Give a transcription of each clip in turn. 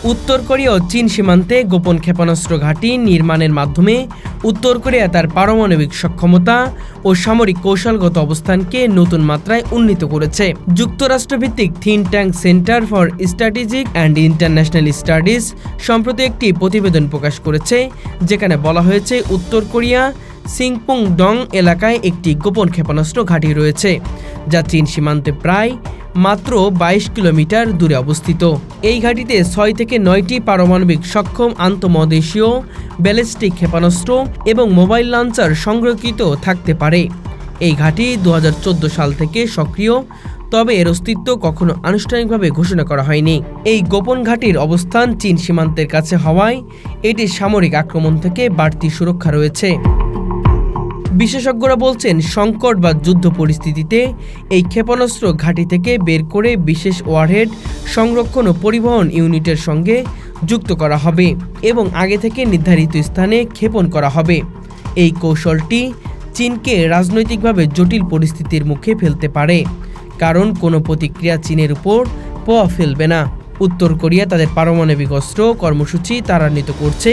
উত্তর কোরিয়া ও চীন সীমান্তে গোপন ক্ষেপণাস্ত্র ঘাঁটি নির্মাণের মাধ্যমে উত্তর কোরিয়া তার পারমাণবিক সক্ষমতা ও সামরিক কৌশলগত অবস্থানকে নতুন মাত্রায় উন্নীত করেছে। যুক্তরাষ্ট্রভিত্তিক think tank Center for strategic and international studies সম্প্রতি একটি প্রতিবেদন প্রকাশ করেছে, যেখানে বলা হয়েছে উত্তর কোরিয়া সিংপুং ডং এলাকায় একটি গোপন ক্ষেপণাস্ত্র ঘাঁটি রয়েছে, যা চীন সীমান্তে প্রায় মাত্র 22 কিলোমিটার দূরে অবস্থিত। এই ঘাঁটিতে 6 থেকে 9টি পারমাণবিক সক্ষম আন্তঃমহাদেশীয় ব্যালিস্টিক ক্ষেপণাস্ত্র এবং মোবাইল লঞ্চার সংরক্ষিত থাকতে পারে। এই ঘাঁটি 2014 সাল থেকে সক্রিয়, তবে এর অস্তিত্ব কখনো আনুষ্ঠানিকভাবে ঘোষণা করা হয়নি। এই গোপন ঘাঁটির অবস্থান চীন সীমান্তের কাছে হওয়ায় এটি সামরিক আক্রমণ থেকে বাড়তি সুরক্ষা রয়েছে। বিশেষজ্ঞরা বলছেন, সংকট বা যুদ্ধ পরিস্থিতিতে এই ক্ষেপণাস্ত্র ঘাঁটি থেকে বের করে বিশেষ ওয়ারহেড সংরক্ষণ ও পরিবহন ইউনিটের সঙ্গে যুক্ত করা হবে এবং আগে থেকে নির্ধারিত স্থানে ক্ষেপণ করা হবে। এই কৌশলটি চীনকে রাজনৈতিকভাবে জটিল পরিস্থিতির মুখে ফেলতে পারে, কারণ কোনো প্রতিক্রিয়া চীনের উপর প্রভাব ফেলবে না। উত্তর কোরিয়া তাদের পারমাণবিক অস্ত্র কর্মসূচি ত্বরান্বিত করছে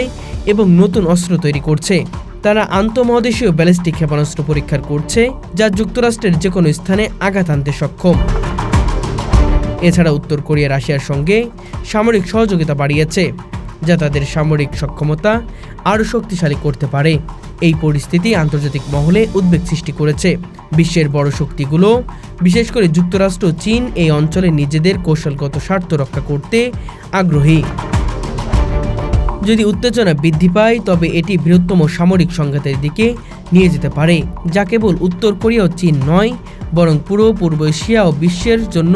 এবং নতুন অস্ত্র তৈরি করছে। তারা আন্তঃমহাদেশীয় ব্যালিস্টিক ক্ষেপণাস্ত্র পরীক্ষা করছে, যা যুক্তরাষ্ট্রের যে কোনো স্থানে আঘাত আনতে সক্ষম। এছাড়া উত্তর কোরিয়া রাশিয়ার সঙ্গে সামরিক সহযোগিতা বাড়িয়েছে, যা তাদের সামরিক সক্ষমতা আরও শক্তিশালী করতে পারে। এই পরিস্থিতি আন্তর্জাতিক মহলে উদ্বেগ সৃষ্টি করেছে। বিশ্বের বড় শক্তিগুলো, বিশেষ করে যুক্তরাষ্ট্র ও চীন, এই অঞ্চলে নিজেদের কৌশলগত স্বার্থ রক্ষা করতে আগ্রহী। যদি উত্তেজনা বৃদ্ধি পায়, তবে এটি বৃহত্তম সামরিক সংঘাতের দিকে নিয়ে যেতে পারে, যা কেবল উত্তর কোরিয়া ও চীন নয়, বরং পুরো পূর্ব এশিয়া ও বিশ্বের জন্য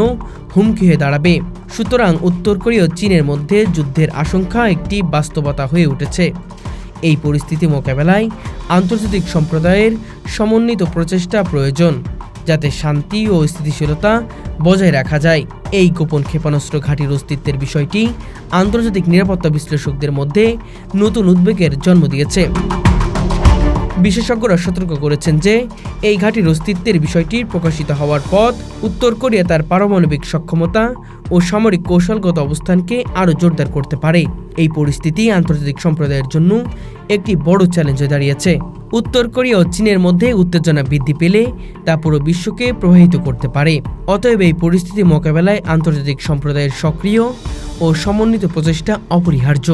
হুমকি হয়ে দাঁড়াবে। সুতরাং উত্তর কোরিয়া ও চীনের মধ্যে যুদ্ধের আশঙ্কা একটি বাস্তবতা হয়ে উঠেছে। এই পরিস্থিতি মোকাবেলায় আন্তর্জাতিক সম্প্রদায়ের সমন্বিত প্রচেষ্টা প্রয়োজন, যাতে শান্তি ও স্থিতিশীলতা বজায় রাখা যায়। এই গোপন ক্ষেপণাস্ত্র ঘাঁটির অস্তিত্বের বিষয়টি আন্তর্জাতিক নিরাপত্তা বিশ্লেষকদের মধ্যে নতুন উদ্বেগের জন্ম দিয়েছে। বিশেষজ্ঞরা সতর্ক করেছেন যে এই ঘাঁটির অস্তিত্বের বিষয়টি প্রকাশিত হওয়ার পথ উত্তর কোরিয়া তার পারমাণবিক সক্ষমতা ও সামরিক কৌশলগত অবস্থানকে আরও জোরদার করতে পারে। এই পরিস্থিতি আন্তর্জাতিক সম্প্রদায়ের জন্য একটি বড় চ্যালেঞ্জ হয়ে দাঁড়িয়েছে। উত্তর কোরিয়া ও চীনের মধ্যে উত্তেজনা বৃদ্ধি পেলে তা পুরো বিশ্বকে প্রভাবিত করতে পারে। অতএব এই পরিস্থিতি মোকাবেলায় আন্তর্জাতিক সম্প্রদায়ের সক্রিয় ও সমন্বিত প্রচেষ্টা অপরিহার্য।